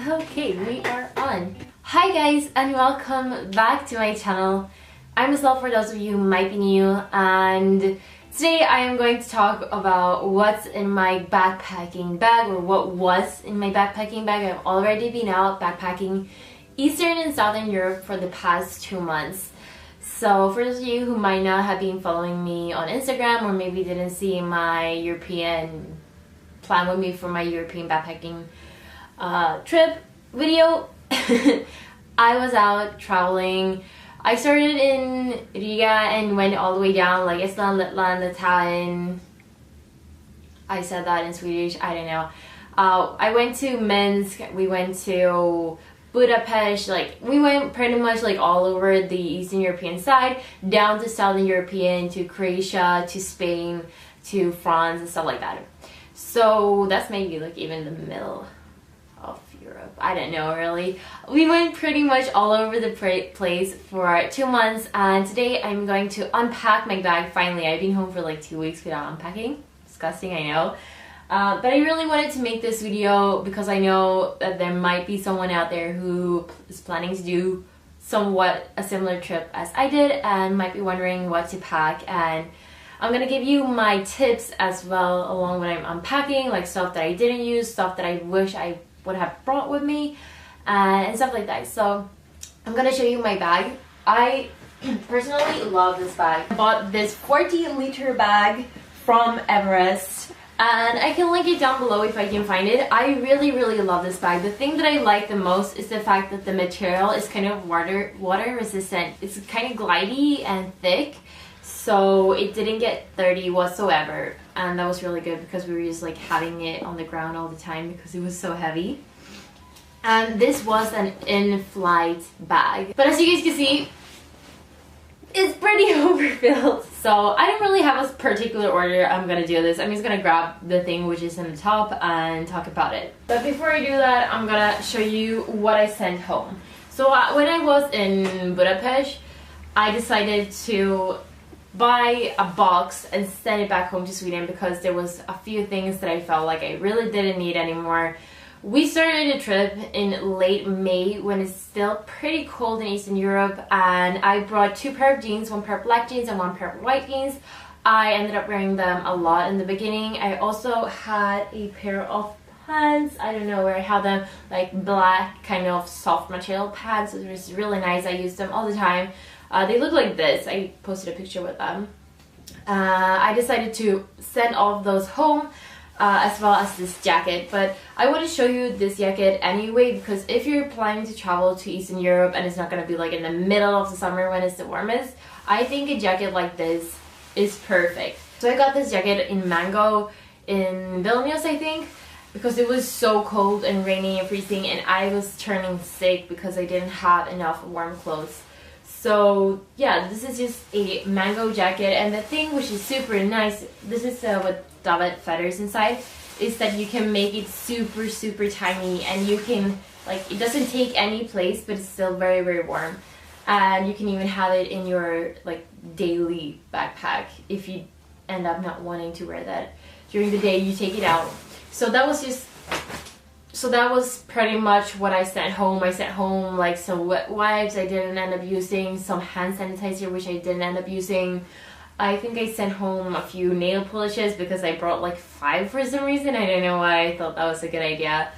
Okay, we are on. Hi guys, and welcome back to my channel. I'm Estelle for those of you who might be new, and today I am going to talk about what's in my backpacking bag, or what was in my backpacking bag. I've already been out backpacking Eastern and Southern Europe for the past 2 months. So for those of you who might not have been following me on Instagram, or maybe didn't see my European plan with me for my European backpacking trip video, I was out traveling. I started in Riga and went all the way down, like Estland, Lapland, Tallinn. I said that in Swedish, I don't know. I went to Minsk, we went to Budapest, like we went pretty much like all over the Eastern European side, down to Southern European, to Croatia, to Spain, to France and stuff like that. So that's maybe like even the middle of Europe. I don't know really. We went pretty much all over the place for 2 months, and today I'm going to unpack my bag finally. I've been home for like 2 weeks without unpacking. Disgusting, I know. But I really wanted to make this video because I know that there might be someone out there who is planning to do somewhat a similar trip as I did and might be wondering what to pack, and I'm gonna give you my tips as well along when I'm unpacking, like stuff that I didn't use, stuff that I wish I would have brought with me, and stuff like that. So I'm gonna show you my bag. I personally love this bag. I bought this 40-liter bag from Everest, and I can link it down below if I can find it. I really love this bag. The thing that I like the most is the fact that the material is kind of water resistant. It's kind of glidey and thick, so it didn't get dirty whatsoever, and that was really good because we were just like having it on the ground all the time because it was so heavy. And this was an in-flight bag, but as you guys can see, it's pretty overfilled. So I don't really have a particular order I'm gonna do this. I'm just gonna grab the thing which is in the top and talk about it. But before I do that, I'm gonna show you what I sent home. So when I was in Budapest, I decided to buy a box and send it back home to Sweden because there was a few things that I felt like I really didn't need anymore. We started a trip in late May when it's still pretty cold in Eastern Europe, and I brought 2 pair of jeans, 1 pair of black jeans and 1 pair of white jeans. I ended up wearing them a lot in the beginning. I also had a pair of pants, I don't know where I had them, like black kind of soft material pants. It was really nice. I used them all the time. They look like this. I posted a picture with them. I decided to send all of those home, as well as this jacket, but I want to show you this jacket anyway because if you're planning to travel to Eastern Europe and it's not going to be like in the middle of the summer when it's the warmest, I think a jacket like this is perfect. So I got this jacket in Mango in Vilnius, I think, because it was so cold and rainy and freezing, and I was turning sick because I didn't have enough warm clothes. So yeah, this is just a Mango jacket, and the thing which is super nice, this is with dovet feathers inside, is that you can make it super tiny, and you can, like, it doesn't take any place, but it's still very warm, and you can even have it in your like daily backpack if you end up not wanting to wear that during the day. You take it out. So that was pretty much what I sent home. I sent home like some wet wipes I didn't end up using, some hand sanitizer which I didn't end up using. I think I sent home a few nail polishes because I brought like 5 for some reason. I don't know why. I thought that was a good idea.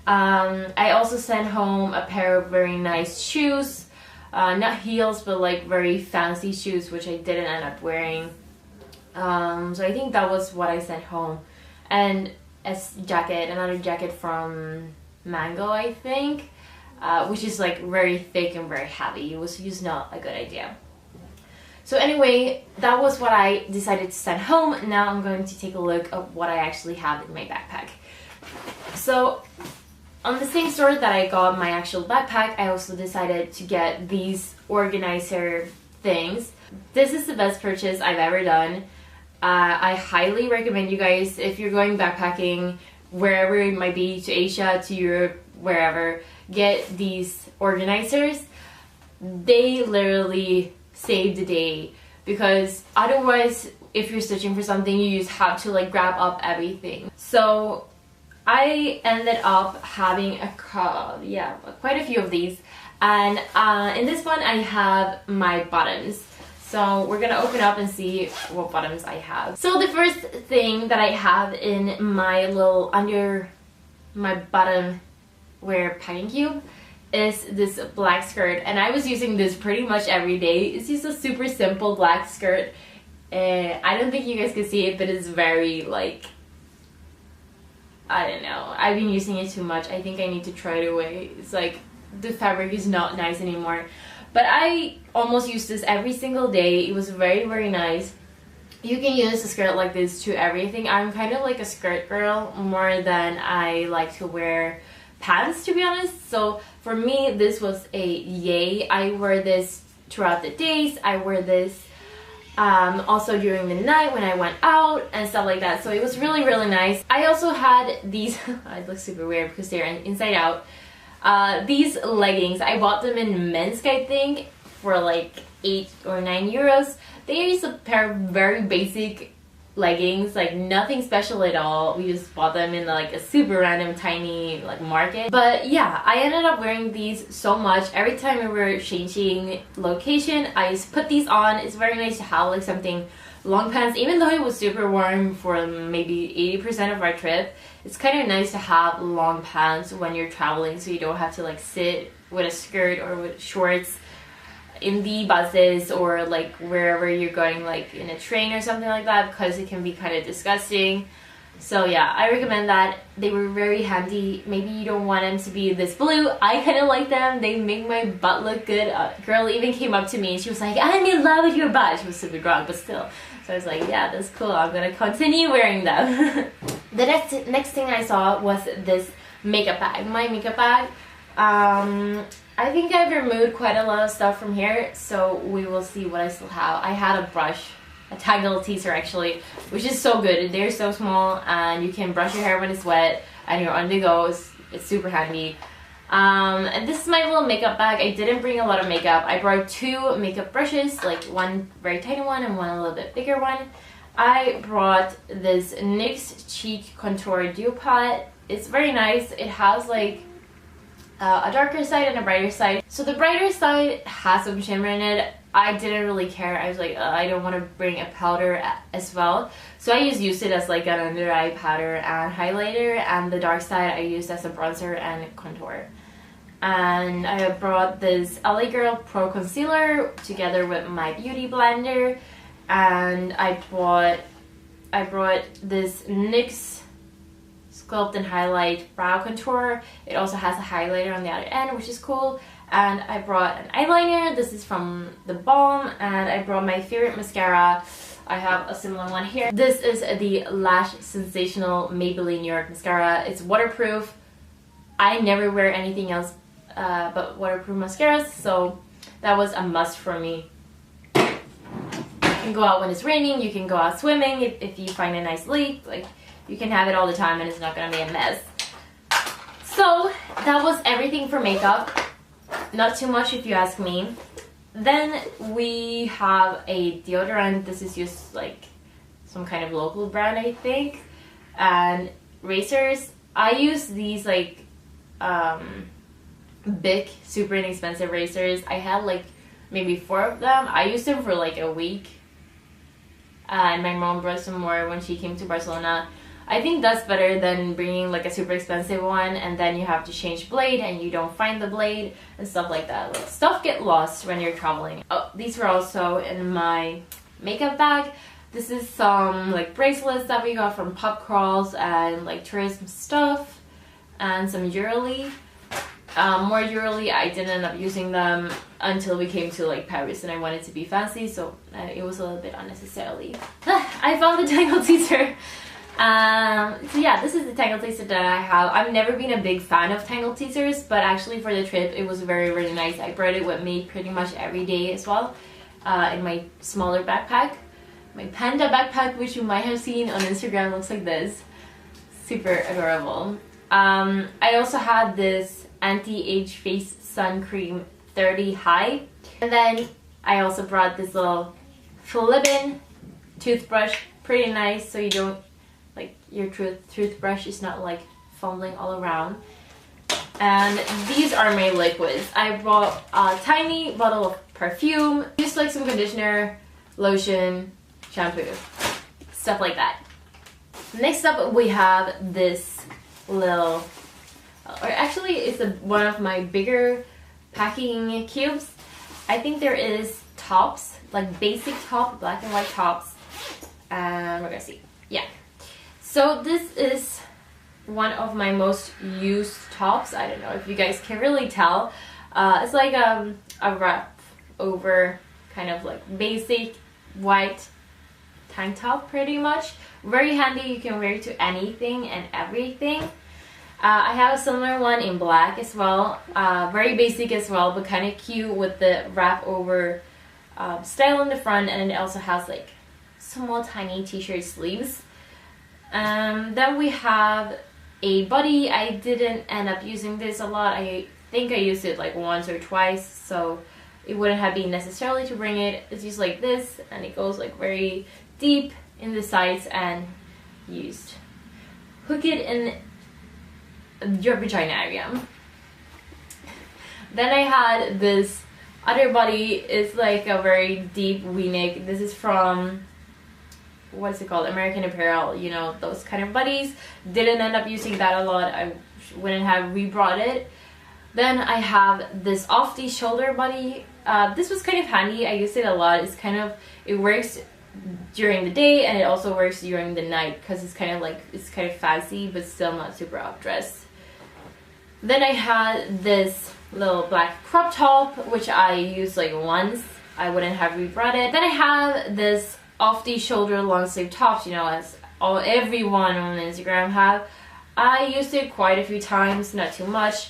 I also sent home a pair of very nice shoes. Not heels, but like very fancy shoes which I didn't end up wearing. So I think that was what I sent home. And a jacket, another jacket from Mango, I think, which is like very thick and very heavy. It was just not a good idea. So anyway, that was what I decided to send home. Now I'm going to take a look at what I actually have in my backpack. So on the same store that I got my actual backpack, I also decided to get these organizer things. This is the best purchase I've ever done. I highly recommend you guys, if you're going backpacking wherever it might be, to Asia, to Europe, wherever, get these organizers. They literally save the day, because otherwise if you're searching for something you just have to like grab up everything. So I ended up having quite a few of these, and in this one I have my bottoms. So we're gonna open up and see what bottoms I have. So the first thing that I have in my little under my bottom wear packing cube is this black skirt, and I was using this pretty much every day. It's just a super simple black skirt. I don't think you guys can see it, but it's very like, I don't know, I've been using it too much. I think I need to try it away. It's like the fabric is not nice anymore. But I almost use this every single day. It was very, very nice. You can use a skirt like this to everything. I'm kind of like a skirt girl more than I like to wear pants, to be honest. So for me, this was a yay. I wear this throughout the days. I wear this also during the night when I went out and stuff like that. So it was really, really nice. I also had these, it looks super weird because they're inside out. These leggings, I bought them in Minsk, I think, for like 8 or 9 euros. They are just a pair of very basic leggings, like nothing special at all. We just bought them in like a super random tiny like market. But yeah, I ended up wearing these so much. Every time we were changing location, I just put these on. It's very nice to have like something long pants, even though it was super warm for maybe 80% of our trip. It's kind of nice to have long pants when you're traveling, so you don't have to like sit with a skirt or with shorts in the buses or like wherever you're going, like in a train or something like that, because it can be kind of disgusting. So yeah, I recommend that. They were very handy. Maybe you don't want them to be this blue. I kind of like them. They make my butt look good. A girl even came up to me and she was like, "I'm in love with your butt." She was super drunk, but still. So I was like, yeah, that's cool. I'm gonna continue wearing them. The next thing I saw was this makeup bag. My makeup bag. I think I've removed quite a lot of stuff from here, so we will see what I still have. I had a brush, a Tangle teaser actually, which is so good. They're so small and you can brush your hair when it's wet and you're on the go. It's super handy. And this is my little makeup bag. I didn't bring a lot of makeup. I brought 2 makeup brushes, like one very tiny one and one a little bit bigger one. I brought this NYX Cheek Contour Duo Pot. It's very nice. It has like a darker side and a brighter side. So the brighter side has some shimmer in it. I didn't really care. I was like, I don't want to bring a powder as well. So I just used it as like an under eye powder and highlighter, and the dark side I used as a bronzer and contour. And I brought this LA Girl Pro Concealer together with my beauty blender, and I brought this NYX Sculpt and Highlight Brow Contour. It also has a highlighter on the other end, which is cool. And I brought an eyeliner. This is from The Balm. And I brought my favorite mascara. I have a similar one here. This is the Lash Sensational Maybelline New York Mascara. It's waterproof. I never wear anything else but waterproof mascaras, so that was a must for me. You can go out when it's raining. You can go out swimming if you find a nice lake. Like, you can have it all the time and it's not gonna be a mess. So that was everything for makeup. Not too much if you ask me. Then we have a deodorant. This is just like some kind of local brand, I think. And razors. I use these like big, super inexpensive razors. I had like maybe 4 of them. I used them for like a week. And my mom brought some more when she came to Barcelona. I think that's better than bringing like a super expensive one and then you have to change blade and you don't find the blade and stuff like that. Like, stuff get lost when you're traveling. Oh, these were also in my makeup bag. This is some like bracelets that we got from Pop Crawls and like tourism stuff and some jewelry. More jewelry. I didn't end up using them until we came to like Paris and I wanted to be fancy, so it was a little bit unnecessarily. I found the Tangle teaser. So yeah, this is the Tangle teaser that I have. I've never been a big fan of Tangle teasers, but actually for the trip it was very, really nice. I brought it with me pretty much every day as well, in my smaller backpack. My panda backpack, which you might have seen on Instagram, looks like this. Super adorable. I also had this anti-age face sun cream 30 High, and then I also brought this little Philibin toothbrush. Pretty nice, so you don't like your toothbrush is not like fumbling all around. And these are my liquids. I brought a tiny bottle of perfume, just like some conditioner, lotion, shampoo, stuff like that. Next up we have this little, or actually it's one of my bigger packing cubes. I think there is tops, like basic top, black and white tops. And we're gonna see. Yeah. So this is one of my most used tops. I don't know if you guys can really tell. It's like a wrap over kind of like basic white tank top pretty much. Very handy, you can wear it to anything and everything. I have a similar one in black as well. Very basic as well, but kind of cute with the wrap over style in the front, and it also has like small tiny t-shirt sleeves. Then we have a body. I didn't end up using this a lot. I think I used it like once or twice, so it wouldn't have been necessarily to bring it. It's just like this, and it goes like very deep in the sides and used. Hook it in your vagina area. Then I had this other body. It's like a very deep V-neck. This is from, what's it called, American Apparel, you know, those kind of buddies. Didn't end up using that a lot. I wouldn't have re-brought it. Then I have this off the shoulder body. This was kind of handy. I used it a lot. It's kind of, it works during the day and it also works during the night because it's kind of like, it's kind of fancy but still not super up-dressed. Then I had this little black crop top, which I used like once. I wouldn't have re-brought it. Then I have this off the shoulder long sleeve tops, you know, as everyone on Instagram have. I used it quite a few times, not too much.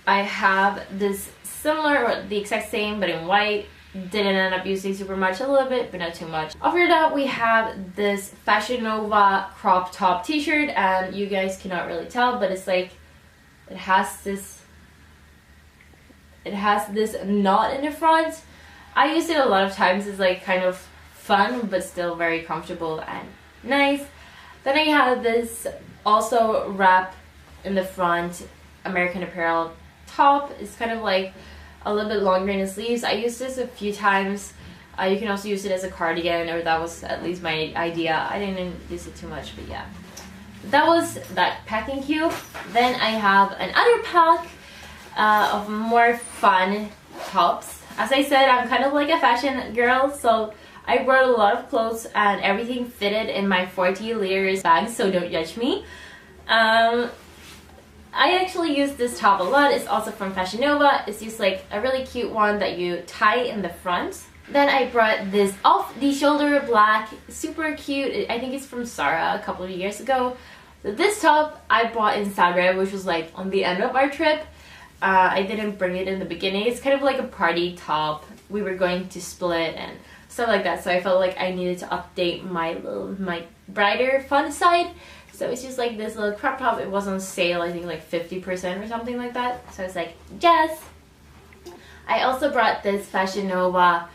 I have this similar, or the exact same, but in white. Didn't end up using super much, a little bit, but not too much. After that, we have this Fashion Nova crop top t-shirt, and you guys cannot really tell, but it's like, it has this knot in the front. I use it a lot of times. It's like kind of fun, but still very comfortable and nice. Then I have this also wrap in the front American Apparel top. It's kind of like a little bit longer in the sleeves. I used this a few times. You can also use it as a cardigan, or that was at least my idea. I didn't use it too much, but yeah. That was that packing cube. Then I have another pack of more fun tops. As I said, I'm kind of like a fashion girl, so I brought a lot of clothes and everything fitted in my 40 liters bag, so don't judge me. I actually use this top a lot. It's also from Fashion Nova. It's just like a really cute one that you tie in the front. Then I brought this off the shoulder black, super cute. I think it's from Zara a couple of years ago. So this top I bought in Zagreb, which was like on the end of our trip. I didn't bring it in the beginning. It's kind of like a party top. We were going to split and stuff like that, so I felt like I needed to update my brighter fun side. So it's just like this little crop top. It was on sale, I think like 50% or something like that. So I was like, yes. I also brought this Fashion Nova.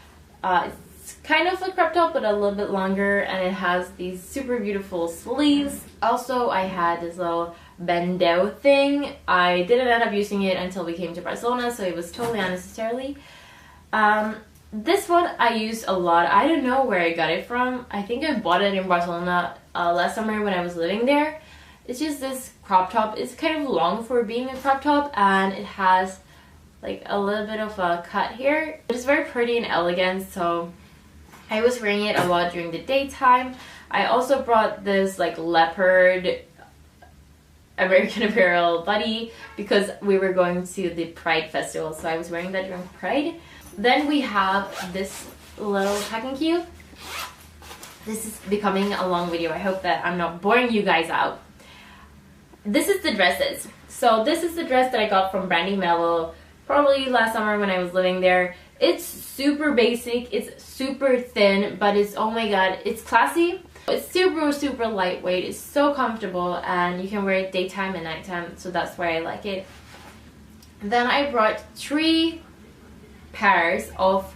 It's kind of a crop top, but a little bit longer, and it has these super beautiful sleeves. Also, I had this little bandeau thing. I didn't end up using it until we came to Barcelona, so it was totally unnecessarily. This one I used a lot. I don't know where I got it from. I think I bought it in Barcelona last summer when I was living there. It's just this crop top. It's kind of long for being a crop top, and it has like a little bit of a cut here. It's very pretty and elegant, so I was wearing it a lot during the daytime. I also brought this like leopard American Apparel buddy because we were going to the Pride Festival, so I was wearing that during Pride. Then we have this little packing cube. This is becoming a long video. I hope that I'm not boring you guys out. This is the dresses. So this is the dress that I got from Brandy Melville probably last summer when I was living there. It's super basic, it's super thin, but it's, oh my god, it's classy. It's super lightweight, it's so comfortable, and you can wear it daytime and nighttime, so that's why I like it. Then I brought 3 pairs of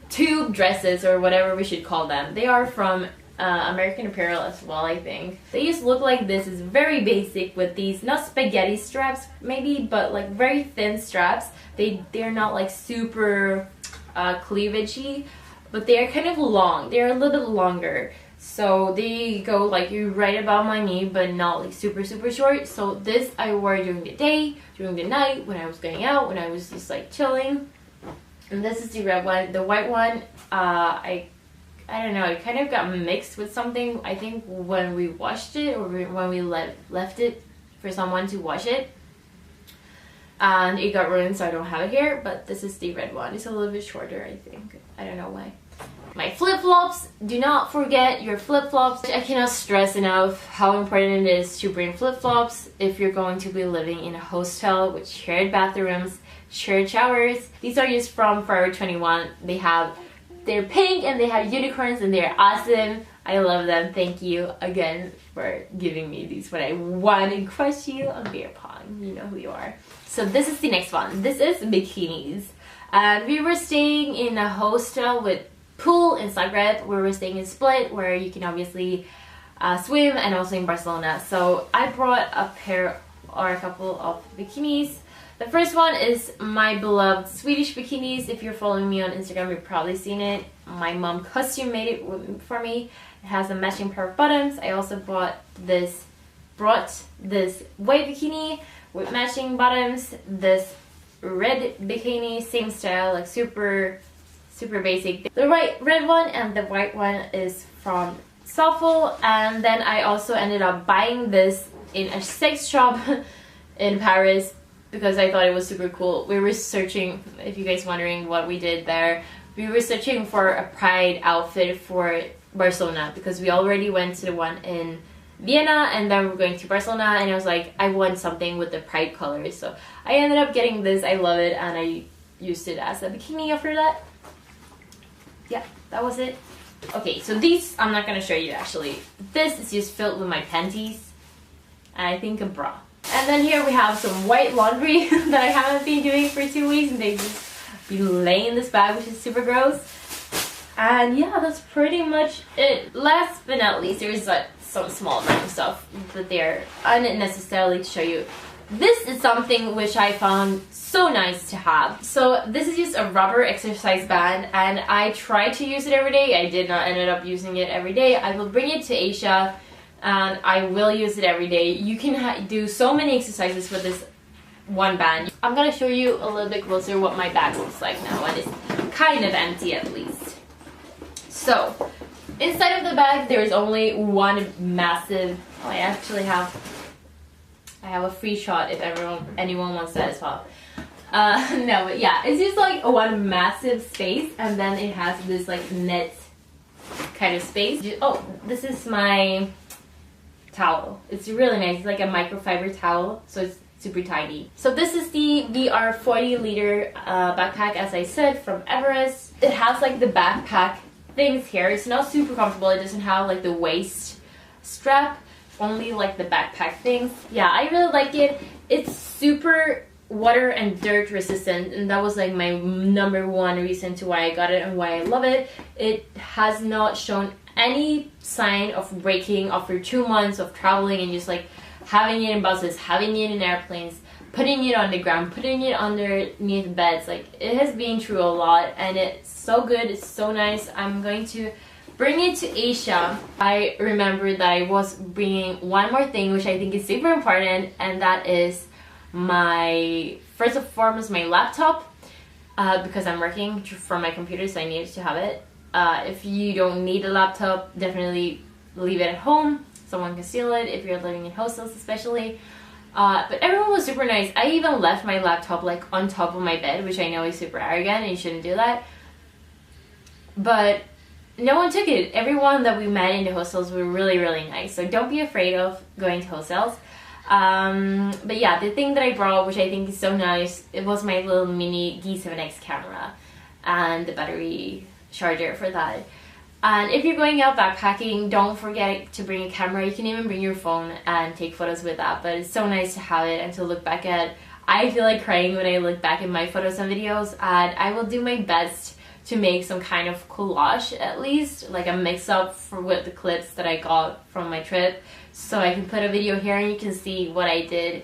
tube dresses, or whatever we should call them. They are from American Apparel as well, I think. They just look like this. It's very basic with these, not spaghetti straps maybe, but like very thin straps. They're not like super cleavagey, but they are kind of long. They're a little bit longer. So they go like right about my knee, but not like super short. So this I wore during the day, during the night, when I was going out, when I was just like chilling. And this is the red one. The white one, I don't know, it kind of got mixed with something, I think when we washed it, or when we left it for someone to wash it. And it got ruined, so I don't have it here, but this is the red one. It's a little bit shorter, I think. I don't know why. My flip-flops, do not forget your flip-flops. I cannot stress enough how important it is to bring flip-flops if you're going to be living in a hostel with shared bathrooms, shared showers. These are just from Forever 21. They're pink and they have unicorns and they're awesome. I love them. Thank you again for giving me these when I won and crushed you on beer pong. You know who you are. So this is the next one. This is bikinis. And we were staying in a hostel with pool in Zagreb, where we're staying in Split, where you can obviously swim, and also in Barcelona. So I brought a pair or a couple of bikinis. The first one is my beloved Swedish bikinis. If you're following me on Instagram, you've probably seen it. My mom custom made it for me. It has a matching pair of bottoms. I also brought this white bikini with matching bottoms. This red bikini, same style, like super basic. The red one and the white one is from Zaful, and then I also ended up buying this in a sex shop in Paris because I thought it was super cool. We were searching, if you guys wondering what we did there, we were searching for a Pride outfit for Barcelona because we already went to the one in Vienna and then we're going to Barcelona, and I was like, I want something with the Pride colors. So I ended up getting this. I love it, and I used it as a bikini after that. Yeah, that was it. Okay, so these I'm not gonna show you actually. This is just filled with my panties and I think a bra. And then here we have some white laundry that I haven't been doing for 2 weeks, and they just been laying in this bag, which is super gross. And yeah, that's pretty much it. Last but not least, there's like some small random stuff that they're unnecessarily to show you. This is something which I found so nice to have. So this is just a rubber exercise band, and I try to use it every day. I did not end up using it every day. I will bring it to Asia and I will use it every day. You can do so many exercises with this one band. I'm gonna show you a little bit closer what my bag looks like now, and it's kind of empty at least. So inside of the bag there is only one massive, I actually have a free shot if anyone wants that as well. No, but yeah, it's just like one massive space, and then it has this like net kind of space. Oh, this is my towel. It's really nice. It's like a microfiber towel, so it's super tiny. So this is the VR 40 liter backpack, as I said, from Everest. It has like the backpack things here. It's not super comfortable. It doesn't have like the waist strap, only like the backpack things. Yeah, I really like it. It's super water and dirt resistant, and that was like my #1 reason to why I got it and why I love it. It has not shown any sign of breaking after 2 months of traveling and just like having it in buses, having it in airplanes, putting it on the ground, putting it underneath beds. Like, it has been through a lot, and it's so good. It's so nice. I'm going to bring it to Asia. I remember that I was bringing one more thing which I think is super important, and that is first and foremost my laptop, because I'm working from my computer, so I needed to have it. If you don't need a laptop, definitely leave it at home. Someone can steal it if you're living in hostels especially. But everyone was super nice. I even left my laptop like on top of my bed, which I know is super arrogant and you shouldn't do that. But no one took it. Everyone that we met in the hostels were really, really nice. So don't be afraid of going to hostels. But yeah, the thing that I brought, which I think is so nice, it was my little mini D7X camera and the battery charger for that. And if you're going out backpacking, don't forget to bring a camera. You can even bring your phone and take photos with that, but it's so nice to have it and to look back at. I feel like crying when I look back at my photos and videos, and I will do my best to make some kind of collage, at least like a mix-up with the clips that I got from my trip, so I can put a video here and you can see what I did.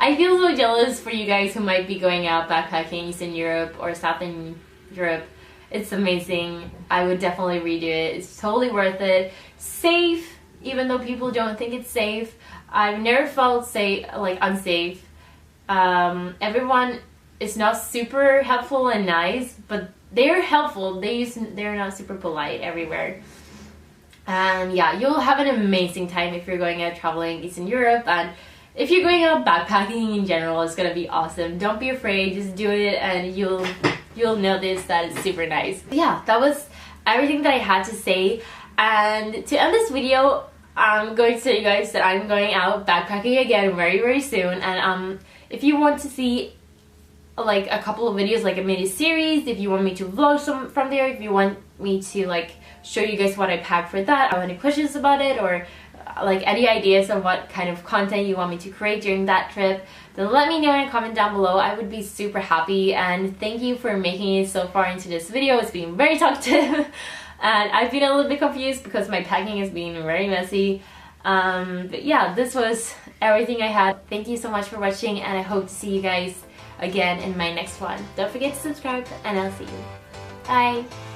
I feel so jealous for you guys who might be going out backpacking Eastern Europe or Southern Europe. It's amazing. I would definitely redo it. It's totally worth it. Safe, even though people don't think it's safe. I've never felt unsafe. Everyone is not super helpful and nice, but they're helpful. They're not super polite everywhere. And yeah, you'll have an amazing time if you're going out traveling Eastern Europe, and if you're going out backpacking in general, it's gonna be awesome. Don't be afraid, just do it and you'll notice that it's super nice. Yeah, that was everything that I had to say. And to end this video, I'm going to tell you guys that I'm going out backpacking again very, very soon. And if you want to see like a couple of videos, like a mini series, if you want me to vlog some from there, if you want me to like show you guys what I packed for that, or any questions about it, or like any ideas of what kind of content you want me to create during that trip, then let me know in a comment down below. I would be super happy, and thank you for making it so far into this video. It's been very talkative and I've been a little bit confused because my packing has been very messy. But yeah, this was everything I had. Thank you so much for watching, and I hope to see you guys again in my next one. Don't forget to subscribe, and I'll see you. Bye!